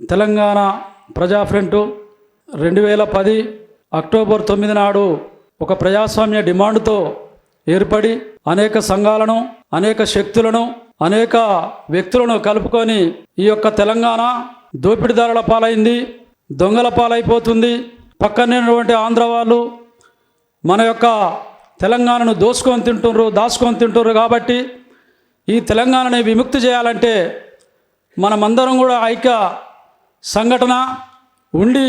తెలంగాణ ప్రజా front 2010 October 9 నాడు ఒక ప్రజాస్వామ్య డిమాండ్తో ఏర్పడి అనేక సంఘాలను, అనేక శక్తులను, అనేక వ్యక్తులను కలుపుకొని ఈ యొక్క తెలంగాణ దోపిడీదారుల పాలైంది, దొంగల పాలైపోతుంది, పక్కనే ఉన్నటువంటి ఆంధ్ర వాళ్ళు మన యొక్క తెలంగాణను దాచుకొని తింటున్నారు కాబట్టి ఈ తెలంగాణని విముక్తి చేయాలంటే మనమందరం కూడా ఐక్య సంఘటన ఉండి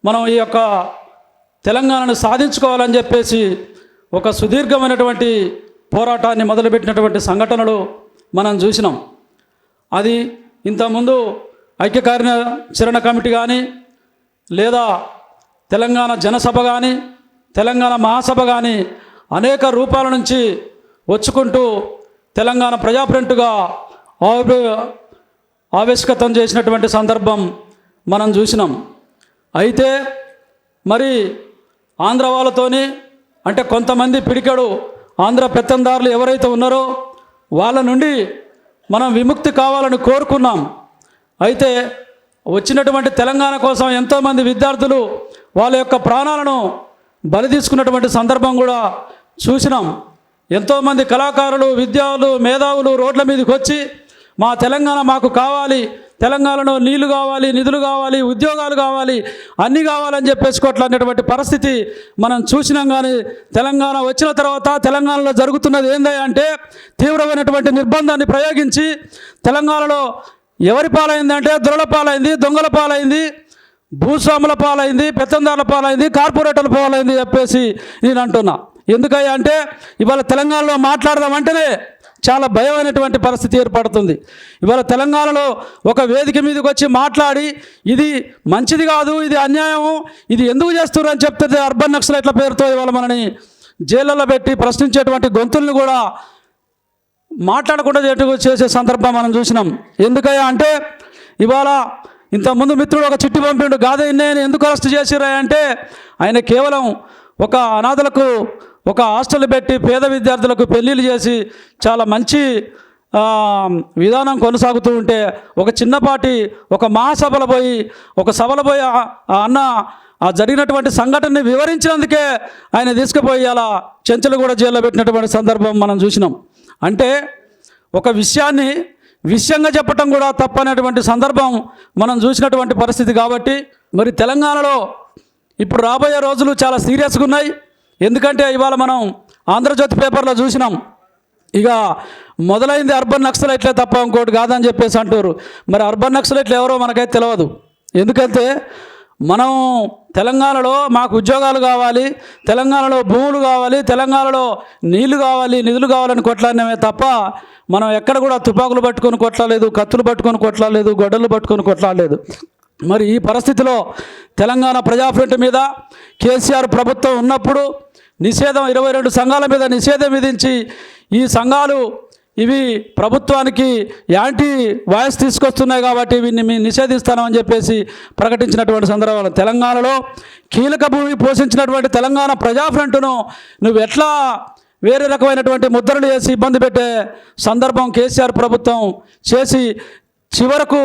మనం ఈ యొక్క తెలంగాణను సాధించుకోవాలని చెప్పేసి ఒక సుదీర్ఘమైనటువంటి పోరాటాన్ని మొదలుపెట్టినటువంటి సంఘటనలు మనం చూసినాం. అది ఇంతకుముందు ఐక్య కార్యాచరణ కమిటీ కానీ, లేదా తెలంగాణ జనసభ కానీ, తెలంగాణ మహాసభ కానీ అనేక రూపాల నుంచి వచ్చుకుంటూ తెలంగాణ ప్రజా ఫ్రంట్గా ఆవిష్కృతం చేసినటువంటి సందర్భం మనం చూసినాం. అయితే మరి ఆంధ్ర వాళ్ళతోని అంటే కొంతమంది పిడికెడు ఆంధ్ర పెత్తందారులు ఎవరైతే ఉన్నారో వాళ్ళ నుండి మనం విముక్తి కావాలని కోరుకున్నాం. అయితే వచ్చినటువంటి తెలంగాణ కోసం ఎంతోమంది విద్యార్థులు వాళ్ళ యొక్క ప్రాణాలను బలి తీసుకున్నటువంటి సందర్భం కూడా చూసినాం. ఎంతోమంది కళాకారులు, విద్యార్థులు, మేధావులు రోడ్ల మీదకి వచ్చి మా తెలంగాణ మాకు కావాలి, తెలంగాణలో నీళ్లు కావాలి, నిధులు కావాలి, ఉద్యోగాలు కావాలి, అన్నీ కావాలని చెప్పేసి కొట్లాడినటువంటి పరిస్థితి మనం చూసినాం. కానీ తెలంగాణ వచ్చిన తర్వాత తెలంగాణలో జరుగుతున్నది ఏందంటే తీవ్రమైనటువంటి నిర్బంధాన్ని ప్రయోగించి తెలంగాణలో ఎవరి పాలైంది అంటే దొరల పాలైంది, దొంగల పాలైంది, భూస్వాముల పాలైంది, పెత్తందారుల పాలైంది, కార్పొరేటర్ల పాలైంది చెప్పేసి నేను అంటున్నా. ఎందుకయ్యా అంటే ఇవాళ తెలంగాణలో మాట్లాడదామంటేనే చాలా భయమైనటువంటి పరిస్థితి ఏర్పడుతుంది. ఇవాళ తెలంగాణలో ఒక వేదిక మీదకి వచ్చి మాట్లాడి ఇది మంచిది కాదు, ఇది అన్యాయము, ఇది ఎందుకు చేస్తున్నారు అని చెప్తే అర్బన్ నక్సలైట్ల పేరుతో ఇవాళ మనని జైళ్ళలో పెట్టి ప్రశ్నించేటువంటి గొంతుల్ని కూడా మాట్లాడకుండా చేసే సందర్భం మనం చూసినాం. ఎందుకయ్యా అంటే ఇవాళ ఇంతకుముందు మిత్రుడు ఒక చిట్టి పంపిండు, గాదయ్యని ఎందుకు అరెస్ట్ చేసిరా అంటే ఆయన కేవలం ఒక అనాథలకు ఒక హాస్టల్ పెట్టి పేద విద్యార్థులకు పెళ్ళిళ్ళు చేసి చాలా మంచి విధానం కొనసాగుతూ ఉంటే ఒక చిన్నపాటి ఒక మహాసభలో పోయి ఒక సభలో పోయి అన్న ఆ జరిగినటువంటి సంఘటనని వివరించినందుకే ఆయన తీసుకుపోయి అలా చెంచలు కూడా జైల్లో పెట్టినటువంటి సందర్భం మనం చూసినాం. అంటే ఒక విషయాన్ని విషయంగా చెప్పటం కూడా తప్పనేటువంటి సందర్భం మనం చూసినటువంటి పరిస్థితి. కాబట్టి మరి తెలంగాణలో ఇప్పుడు రాబోయే రోజులు చాలా సీరియస్గా ఉన్నాయి. ఎందుకంటే ఇవాళ మనం ఆంధ్రజ్యోతి పేపర్లో చూసినాం, ఇక మొదలైంది అర్బన్ నక్సలైట్లే తప్ప ఇంకోటి కాదని చెప్పేసి అంటారు. మరి అర్బన్ నక్సలైట్లు ఎవరో మనకైతే తెలియదు. ఎందుకంటే మనం తెలంగాణలో మాకు ఉద్యోగాలు కావాలి, తెలంగాణలో భూములు కావాలి, తెలంగాణలో నీళ్లు కావాలి, నిధులు కావాలని కొట్లాడినమే తప్ప మనం ఎక్కడ కూడా తుపాకులు పట్టుకొని కొట్లాడలేదు, కత్తులు పట్టుకొని కొట్లాడలేదు, గొడ్డలు పట్టుకొని కొట్లాడలేదు. మరి ఈ పరిస్థితిలో తెలంగాణ ప్రజా ఫ్రంట్ మీద కేసీఆర్ ప్రభుత్వం ఉన్నప్పుడు నిషేధం 22 సంఘాల మీద నిషేధం విధించి ఈ సంఘాలు ఇవి ప్రభుత్వానికి యాంటీ వాయిస్ తీసుకొస్తున్నాయి కాబట్టి వీటిని మేము నిషేధిస్తామని చెప్పేసి ప్రకటించినటువంటి సందర్భంలో తెలంగాణలో కీలక భూమి పోషించినటువంటి తెలంగాణ ప్రజా ఫ్రంట్ను నువ్వు ఎట్లా వేరే రకమైనటువంటి ముద్రలు చేసి ఇబ్బంది పెట్టే సందర్భం కేసీఆర్ ప్రభుత్వం చేసి చివరకు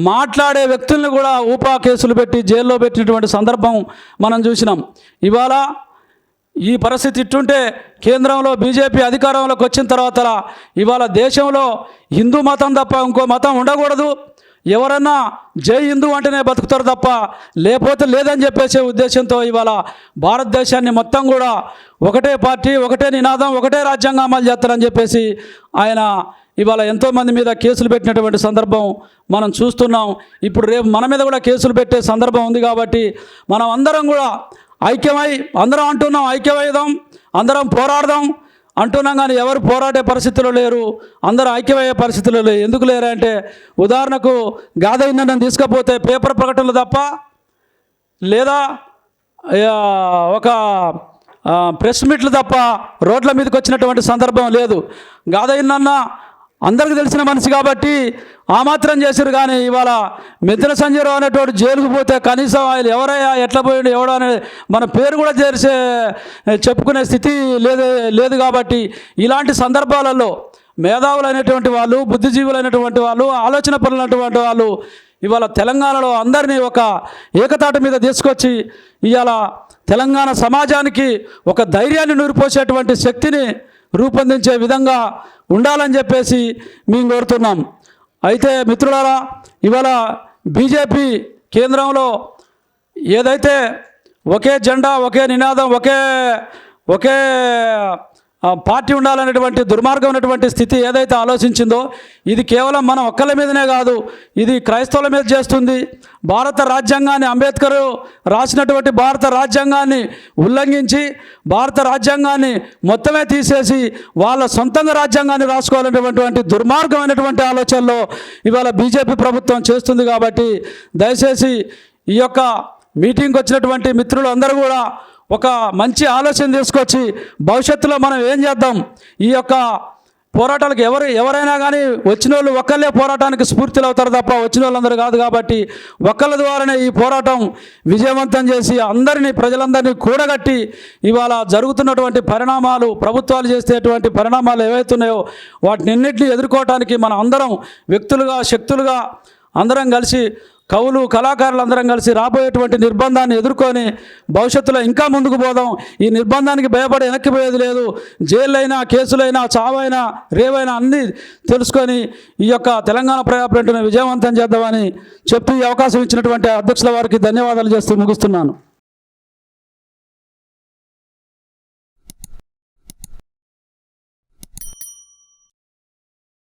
మాట్లాడే వ్యక్తులను కూడా ఊపా కేసులు పెట్టి జైల్లో పెట్టినటువంటి సందర్భం మనం చూసినాం. ఇవాళ ఈ పరిస్థితి ఇట్టుంటే కేంద్రంలో బీజేపీ అధికారంలోకి వచ్చిన తర్వాత ఇవాళ దేశంలో హిందూ మతం తప్ప ఇంకో మతం ఉండకూడదు, ఎవరన్నా జై హిందూ అంటేనే బతుకుతారు తప్ప లేకపోతే లేదని చెప్పేసే ఉద్దేశంతో ఇవాళ భారతదేశాన్ని మొత్తం కూడా ఒకటే పార్టీ, ఒకటే నినాదం, ఒకటే రాజ్యాంగం అమలు చేస్తారని చెప్పేసి ఆయన ఇవాళ ఎంతోమంది మీద కేసులు పెట్టినటువంటి సందర్భం మనం చూస్తున్నాం. ఇప్పుడు రేపు మన మీద కూడా కేసులు పెట్టే సందర్భం ఉంది. కాబట్టి మనం అందరం కూడా ఐక్యమై అందరం అంటున్నాం, ఐక్యమైదాం, అందరం పోరాడదాం అంటున్నాం. కానీ ఎవరు పోరాడే పరిస్థితుల్లో లేరు, అందరూ ఐక్యమయ్యే పరిస్థితుల్లో లేరు. ఎందుకు లేరు అంటే ఉదాహరణకు గాదయ్యని తీసుకపోతే పేపర్ ప్రకటనలు తప్ప లేదా ఒక ప్రెస్ మీట్లు తప్ప రోడ్ల మీదకి వచ్చినటువంటి సందర్భం లేదు. గాదయ్యన్న అందరికీ తెలిసిన మనిషి కాబట్టి ఆ మాత్రం చేశారు. కానీ ఇవాళ మిథున సంజయరావు అనేటువంటి జైలుకు పోతే కనీసం ఆయన ఎవరయ్యా, ఎట్లా పోయిండు, ఎవడో అనే మన పేరు కూడా చెప్పుకునే స్థితి లేదు. కాబట్టి ఇలాంటి సందర్భాలలో మేధావులైనటువంటి వాళ్ళు, బుద్ధిజీవులైనటువంటి వాళ్ళు, ఆలోచన పరులైనటువంటి వాళ్ళు ఇవాళ తెలంగాణలో అందరినీ ఒక ఏకతాటి మీద తీసుకొచ్చి ఇవాళ తెలంగాణ సమాజానికి ఒక ధైర్యాన్ని నూరిపోసేటువంటి శక్తిని రూపొందించే విధంగా ఉండాలని చెప్పేసి మేము కోరుతున్నాం. అయితే మిత్రులారా, ఇవాళ బీజేపీ కేంద్రంలో ఏదైతే ఒకే జెండా, ఒకే నినాదం, ఒకే పార్టీ ఉండాలనేటువంటి దుర్మార్గమైనటువంటి స్థితి ఏదైతే ఆలోచించిందో, ఇది కేవలం మన ఒక్కళ్ళ మీదనే కాదు, ఇది క్రైస్తవుల మీద చేస్తుంది. భారత రాజ్యాంగాన్ని, అంబేద్కర్ రాసినటువంటి భారత రాజ్యాంగాన్ని ఉల్లంఘించి భారత రాజ్యాంగాన్ని మొత్తమే తీసేసి వాళ్ళ సొంతంగా రాజ్యాంగాన్ని రాసుకోవాలనేటువంటి దుర్మార్గమైనటువంటి ఆలోచనలో ఇవాళ బీజేపీ ప్రభుత్వం చేస్తుంది. కాబట్టి దయచేసి ఈ యొక్క మీటింగ్కి వచ్చినటువంటి మిత్రులు అందరూ కూడా ఒక మంచి ఆలోచన తీసుకొచ్చి భవిష్యత్తులో మనం ఏం చేద్దాం, ఈ యొక్క పోరాటాలకు ఎవరైనా కానీ వచ్చిన వాళ్ళు ఒక్కళ్ళే పోరాటానికి స్ఫూర్తిలు అవుతారు తప్ప వచ్చిన వాళ్ళందరూ కాదు. కాబట్టి ఒక్కళ్ళ ద్వారానే ఈ పోరాటం విజయవంతం చేసి ప్రజలందరినీ కూడగట్టి ఇవాళ జరుగుతున్నటువంటి పరిణామాలు, ప్రభుత్వాలు చేసేటువంటి పరిణామాలు ఏవైతున్నాయో వాటినిన్నింటినీ ఎదుర్కోవటానికి మన అందరం వ్యక్తులుగా, శక్తులుగా అందరం కలిసి, కవులు, కళాకారులు అందరం కలిసి రాబోయేటువంటి నిర్బంధాన్ని ఎదుర్కొని భవిష్యత్తులో ఇంకా ముందుకు పోదాం. ఈ నిర్బంధానికి భయపడి వెనక్కిపోయేది లేదు. జైళ్ళైనా, కేసులైనా, చావైనా, రేవైనా అన్నీ తెలుసుకొని ఈ యొక్క తెలంగాణ ప్రజాప్రతినిధులను విజయవంతం చేద్దామని చెప్తూ ఈ అవకాశం ఇచ్చినటువంటి అధ్యక్షుల వారికి ధన్యవాదాలు చేస్తూ ముగిస్తున్నాను.